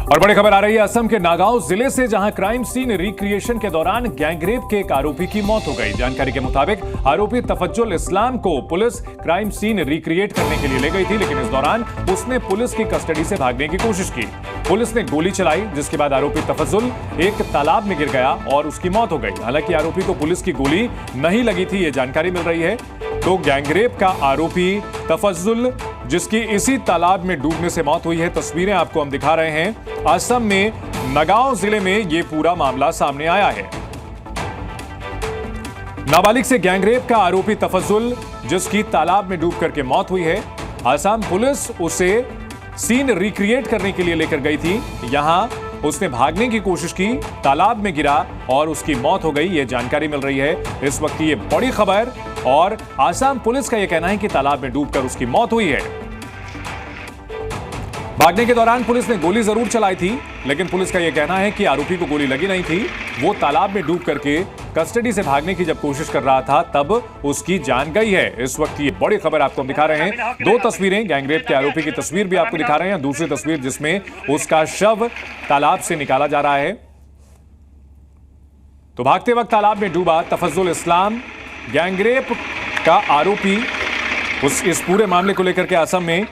और बड़ी खबर आ रही है असम के नागांव जिले से, जहां क्राइम सीन रिक्रिएशन के दौरान गैंगरेप के एक आरोपी की मौत हो गई। जानकारी के मुताबिक आरोपी तफज्जुल इस्लाम को पुलिस क्राइम सीन रिक्रिएट करने के लिए ले गई थी, लेकिन इस दौरान उसने पुलिस की कस्टडी से भागने की कोशिश की। पुलिस ने गोली चलाई, जिसके बाद आरोपी तफज्जुल एक तालाब में गिर गया और उसकी मौत हो गई। हालांकि आरोपी को पुलिस की गोली नहीं लगी थी, यह जानकारी मिल रही है। तो गैंगरेप का आरोपी तफज्जुल, जिसकी इसी तालाब में डूबने से मौत हुई है, तस्वीरें आपको हम दिखा रहे हैं। असम में नगांव जिले में यह पूरा मामला सामने आया है। नाबालिग से गैंगरेप का आरोपी तफज्जुल, जिसकी तालाब में डूब करके मौत हुई है, असम पुलिस उसे सीन रिक्रिएट करने के लिए लेकर गई थी। यहां उसने भागने की कोशिश की, तालाब में गिरा और उसकी मौत हो गई, यह जानकारी मिल रही है। इस वक्त ये बड़ी खबर, और आसाम पुलिस का यह कहना है कि तालाब में डूबकर उसकी मौत हुई है। भागने के दौरान पुलिस ने गोली जरूर चलाई थी, लेकिन पुलिस का यह कहना है कि आरोपी को गोली लगी नहीं थी। वो तालाब में डूब करके कस्टडी से भागने की जब कोशिश कर रहा था, तब उसकी जान गई है। इस वक्त ये बड़ी खबर आपको हम दिखा रहे हैं। दो तस्वीरें, गैंगरेप के आरोपी की तस्वीर भी आपको दिखा रहे हैं, दूसरी तस्वीर जिसमें उसका शव तालाब से निकाला जा रहा है। तो भागते वक्त तालाब में डूबा तफज्जुल इस्लाम, गैंगरेप का आरोपी। इस पूरे मामले को लेकर के असम में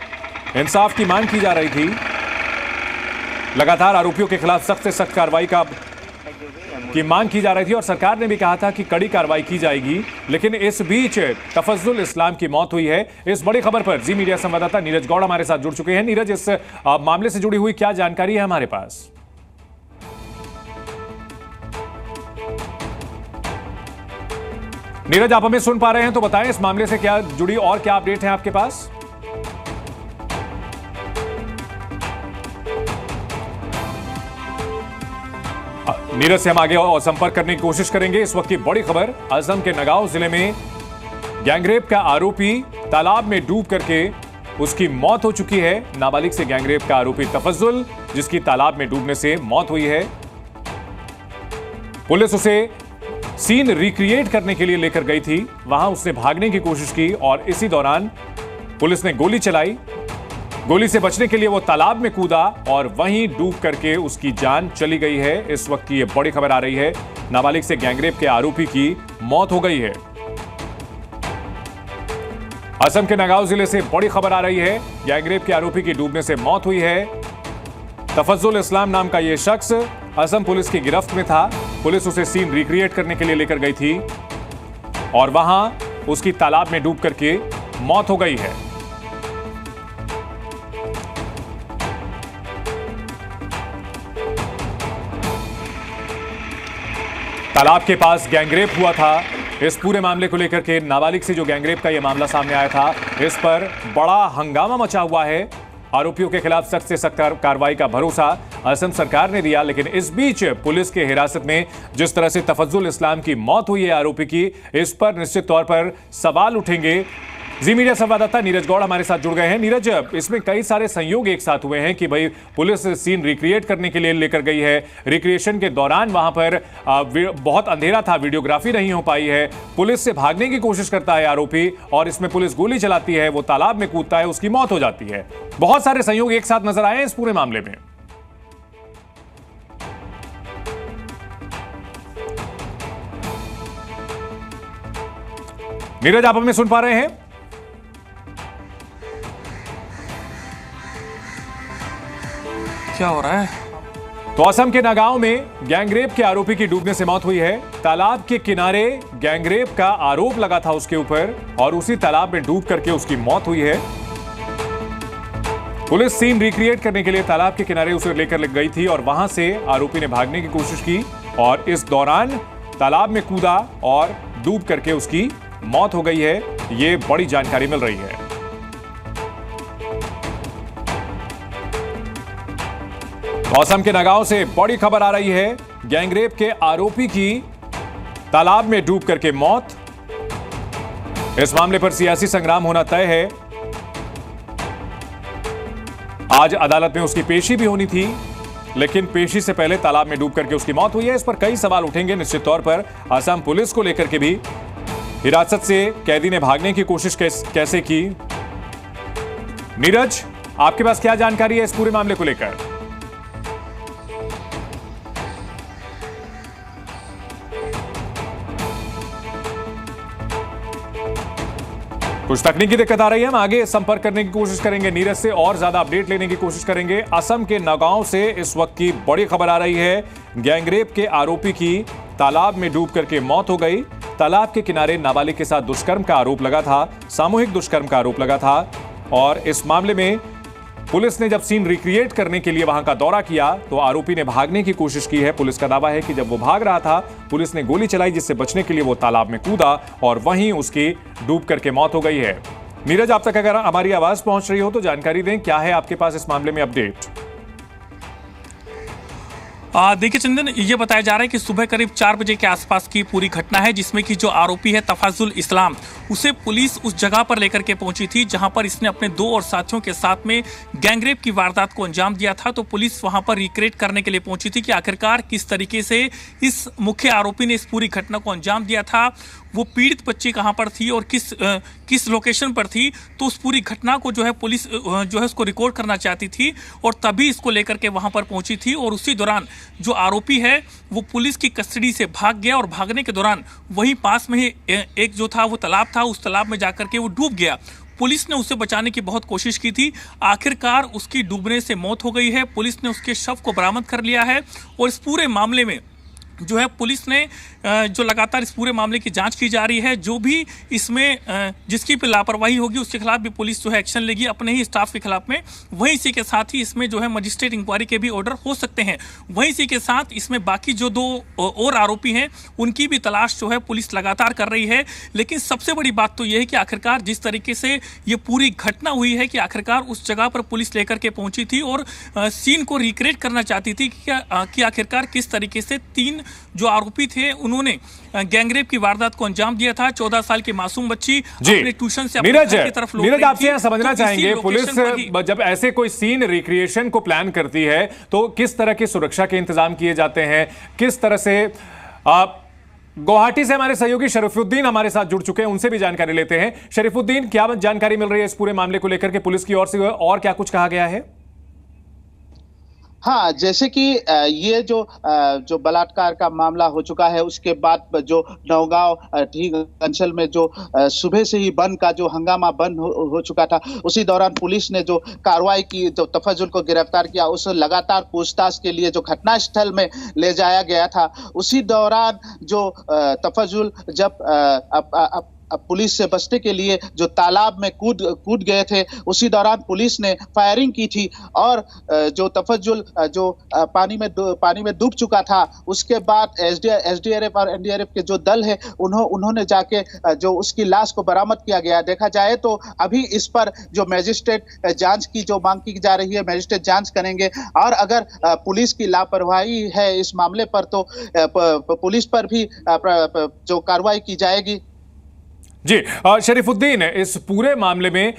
इंसाफ की मांग की जा रही थी। लगातार आरोपियों के खिलाफ सख्त से सख्त कार्रवाई की मांग की जा रही थी, और सरकार ने भी कहा था कि कड़ी कार्रवाई की जाएगी। लेकिन इस बीच तफज्जुल इस्लाम की मौत हुई है। इस बड़ी खबर पर जी मीडिया संवाददाता नीरज गौड़ हमारे साथ जुड़ चुके हैं। नीरज, इस मामले से जुड़ी हुई क्या जानकारी है हमारे पास? नीरज, आप हमें सुन पा रहे हैं तो बताएं, इस मामले से क्या जुड़ी और क्या अपडेट है आपके पास? नीरज से हम आगे और संपर्क करने की कोशिश करेंगे। इस वक्त की बड़ी खबर, असम के नगांव जिले में गैंगरेप का आरोपी तालाब में डूब करके उसकी मौत हो चुकी है। नाबालिग से गैंगरेप का आरोपी तफज्जुल, जिसकी तालाब में डूबने से मौत हुई है। पुलिस उसे सीन रिक्रिएट करने के लिए लेकर गई थी, वहां उसने भागने की कोशिश की और इसी दौरान पुलिस ने गोली चलाई। गोली से बचने के लिए वो तालाब में कूदा और वहीं डूब करके उसकी जान चली गई है। इस वक्त की ये बड़ी खबर आ रही है, नाबालिग से गैंगरेप के आरोपी की मौत हो गई है। असम के नगांव जिले से बड़ी खबर आ रही है, गैंगरेप के आरोपी की डूबने से मौत हुई है। तफज्जुल इस्लाम नाम का यह शख्स असम पुलिस की गिरफ्त में था। पुलिस उसे सीन रिक्रिएट करने के लिए लेकर गई थी और वहां उसकी तालाब में डूब करके मौत हो गई है। तालाब के पास गैंगरेप हुआ था। इस पूरे मामले को लेकर के, नाबालिग से जो गैंगरेप का यह मामला सामने आया था, इस पर बड़ा हंगामा मचा हुआ है। आरोपियों के खिलाफ सख्त से सख्त कार्रवाई का भरोसा असम सरकार ने दिया, लेकिन इस बीच पुलिस के हिरासत में जिस तरह से तफज्जुल इस्लाम की मौत हुई है आरोपी की, इस पर निश्चित तौर पर सवाल उठेंगे। जी मीडिया संवाददाता नीरज गौड़ हमारे साथ जुड़ गए हैं। नीरज, इसमें कई सारे संयोग एक साथ हुए हैं कि भाई पुलिस सीन रिक्रिएट करने के लिए लेकर गई है। रिक्रिएशन के दौरान वहां पर बहुत अंधेरा था, वीडियोग्राफी नहीं हो पाई है। पुलिस से भागने की कोशिश करता है आरोपी और इसमें पुलिस गोली चलाती है, वो तालाब में कूदता है, उसकी मौत हो जाती है। बहुत सारे संयोग एक साथ नजर आए हैं इस पूरे मामले में। नीरज, आप हमें सुन पा रहे हैं? क्या हो रहा है? तो असम के नगांव में गैंगरेप के आरोपी की डूबने से मौत हुई है। तालाब के किनारे गैंगरेप का आरोप लगा था उसके ऊपर और उसी तालाब में डूब करके उसकी मौत हुई है। पुलिस सीन रिक्रिएट करने के लिए तालाब के किनारे उसे लेकर गई थी और वहां से आरोपी ने भागने की कोशिश की और इस दौरान तालाब में कूदा और डूब करके उसकी मौत हो गई है। यह बड़ी जानकारी मिल रही है। असम के नगांव से बड़ी खबर आ रही है, गैंगरेप के आरोपी की तालाब में डूब करके मौत। इस मामले पर सियासी संग्राम होना तय है। आज अदालत में उसकी पेशी भी होनी थी, लेकिन पेशी से पहले तालाब में डूब करके उसकी मौत हुई है। इस पर कई सवाल उठेंगे निश्चित तौर पर। असम पुलिस को लेकर के भी, हिरासत से कैदी ने भागने की कोशिश कैसे की। नीरज, आपके पास क्या जानकारी है इस पूरे मामले को लेकर? कुछ तकनीकी दिक्कत आ रही है, हम आगे संपर्क करने की कोशिश करेंगे नीरज से और ज्यादा अपडेट लेने की कोशिश करेंगे। असम के नगांव से इस वक्त की बड़ी खबर आ रही है। गैंगरेप के आरोपी की तालाब में डूब करके मौत हो गई। तालाब के किनारे नाबालिग के साथ दुष्कर्म का आरोप लगा था, सामूहिक दुष्कर्म का आरोप लगा था। और इस मामले में पुलिस ने जब सीन रिक्रिएट करने के लिए वहां का दौरा किया तो आरोपी ने भागने की कोशिश की है। पुलिस का दावा है कि जब वो भाग रहा था पुलिस ने गोली चलाई, जिससे बचने के लिए वो तालाब में कूदा और वहीं उसकी डूब करके मौत हो गई है। नीरज, आप तक अगर हमारी आवाज पहुंच रही हो तो जानकारी दें, क्या है आपके पास इस मामले में अपडेट? देखिए चंदन, ये बताया जा रहा है कि सुबह करीब 4 बजे के आसपास की पूरी घटना है, जिसमें कि जो आरोपी है तफाजुल इस्लाम, उसे पुलिस उस जगह पर लेकर के पहुंची थी जहां पर इसने अपने 2 और साथियों के साथ में गैंगरेप की वारदात को अंजाम दिया था। तो पुलिस वहां पर रिक्रिएट करने के लिए पहुंची थी कि आखिरकार किस तरीके से इस मुख्य आरोपी ने इस पूरी घटना को अंजाम दिया था, वो पीड़ित बच्ची कहां पर थी और किस लोकेशन पर थी। तो उस पूरी घटना को जो है पुलिस जो है उसको रिकॉर्ड करना चाहती थी और तभी इसको लेकर के वहां पर पहुंची थी। और उसी दौरान जो आरोपी है वो पुलिस की कस्टडी से भाग गया और भागने के दौरान वहीं पास में ही एक जो था वो तालाब था, उस तालाब में जाकर के वो डूब गया। पुलिस ने उसे बचाने की बहुत कोशिश की थी, आखिरकार उसकी डूबने से मौत हो गई है। पुलिस ने उसके शव को बरामद कर लिया है और इस पूरे मामले में जो है पुलिस ने जो लगातार इस पूरे मामले की जांच की जा रही है। जो भी इसमें जिसकी भी लापरवाही होगी उसके खिलाफ भी पुलिस जो है एक्शन लेगी, अपने ही स्टाफ के खिलाफ में। वहीं इसी के साथ ही इसमें जो है मजिस्ट्रेट इंक्वायरी के भी ऑर्डर हो सकते हैं। वहीं इसी के साथ इसमें बाकी जो 2 और आरोपी हैं उनकी भी तलाश जो है पुलिस लगातार कर रही है। लेकिन सबसे बड़ी बात तो यह है कि आखिरकार जिस तरीके से ये पूरी घटना हुई है कि आखिरकार उस जगह पर पुलिस लेकर के पहुंची थी और सीन को रिक्रिएट करना चाहती थी कि आखिरकार किस तरीके से 3 जो आरोपी थे उन्होंने गैंगरेप की वारदात को अंजाम दिया था। 14 साल की मासूम बच्ची अपने ट्यूशन से अपने घर की तरफ लौट रही थी। आपसे यहां समझना चाहेंगे, पुलिस जब ऐसे कोई सीन रिक्रिएशन को प्लान करती है तो किस तरह की सुरक्षा के इंतजाम किए जाते हैं, किस तरह से? गुवाहाटी से हमारे सहयोगी शरीफुद्दीन हमारे साथ जुड़ चुके हैं, उनसे भी जानकारी लेते हैं। शरीफुद्दीन, क्या जानकारी मिल रही है इस पूरे मामले को लेकर के पुलिस की ओर से, और क्या कुछ कहा गया है? हाँ, जैसे कि ये जो बलात्कार का मामला हो चुका है, उसके बाद जो नौगांव ठीक अंचल में जो सुबह से ही बंद का जो हंगामा बंद हो चुका था, उसी दौरान पुलिस ने जो कार्रवाई की, जो तफजुल को गिरफ्तार किया, उसे लगातार पूछताछ के लिए जो घटनास्थल में ले जाया गया था। उसी दौरान जो तफजुल जब अब पुलिस से बचने के लिए जो तालाब में कूद गए थे, उसी दौरान पुलिस ने फायरिंग की थी और जो तफजुल जो पानी में डूब चुका था, उसके बाद एसडीआरएफ और एनडीआरएफ के जो दल है उन्होंने जाके जो उसकी लाश को बरामद किया गया। देखा जाए तो अभी इस पर जो मैजिस्ट्रेट जांच की जो मांग की जा रही है, मैजिस्ट्रेट जांच करेंगे और अगर पुलिस की लापरवाही है इस मामले पर तो पुलिस पर भी जो कार्रवाई की जाएगी। जी शरीफुद्दीन, इस पूरे मामले में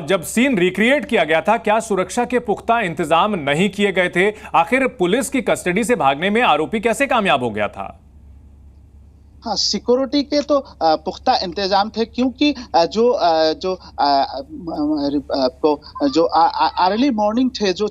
जब सीन रिक्रिएट किया गया था, क्या सुरक्षा के पुख्ता इंतजाम नहीं किए गए थे? आखिर पुलिस की कस्टडी से भागने में आरोपी कैसे कामयाब हो गया था? हाँ, सिक्योरिटी के तो पुख्ता इंतजाम थे, क्योंकि जो अर्ली मॉर्निंग थे, जो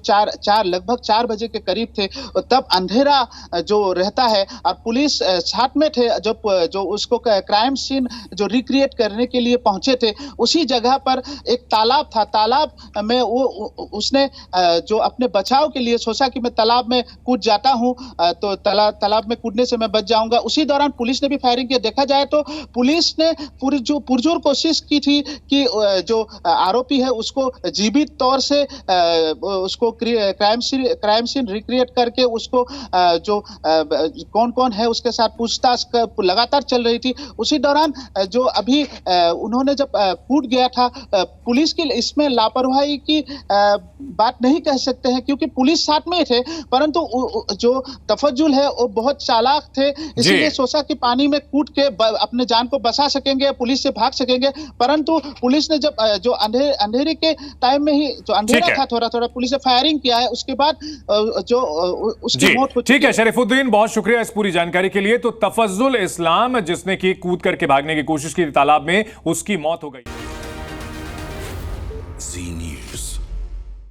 लगभग 4 बजे के करीब थे, तब अंधेरा जो रहता है और पुलिस साथ में थे। जो उसको क्राइम सीन जो रिक्रिएट करने के लिए पहुंचे थे, उसी जगह पर एक तालाब था। तालाब में उसने जो अपने बचाव के लिए सोचा कि मैं तालाब में कूद जाता हूं तो तालाब में कूदने से मैं बच जाऊंगा। उसी दौरान पुलिस ने भी फायरिंग किया। देखा जाए तो पुलिस ने पुरजोर कोशिश की थी कि जो आरोपी है उसको जीवित तौर से उसको क्राइम सीन रिक्रिएट करके उसको जो कौन है उसके साथ पूछताछ लगातार चल रही थी। उसी दौरान जो अभी उन्होंने जब कूद गया था, पुलिस की इसमें लापरवाही की बात नहीं कह सकते हैं, क्योंकि पुलिस साथ में थे, परंतु जो तफजुल है वो बहुत चालाक थे, इसलिए सोचा कि पानी में कूद के अपने जान को बचा सकेंगे, पुलिस से भाग सकेंगे। परंतु पुलिस ने जब जो अंधेरे के टाइम में ही जो अंधेरा था थोड़ा पुलिस ने फायरिंग किया है, उसके बाद जो उसकी मौत हो चुकी है। ठीक है शरीफुद्दीन, बहुत शुक्रिया इस पूरी जानकारी के लिए। तो तफजुल इस्लाम जिसने की कूद करके भागने की कोशिश की तालाब में, उसकी मौत हो गई।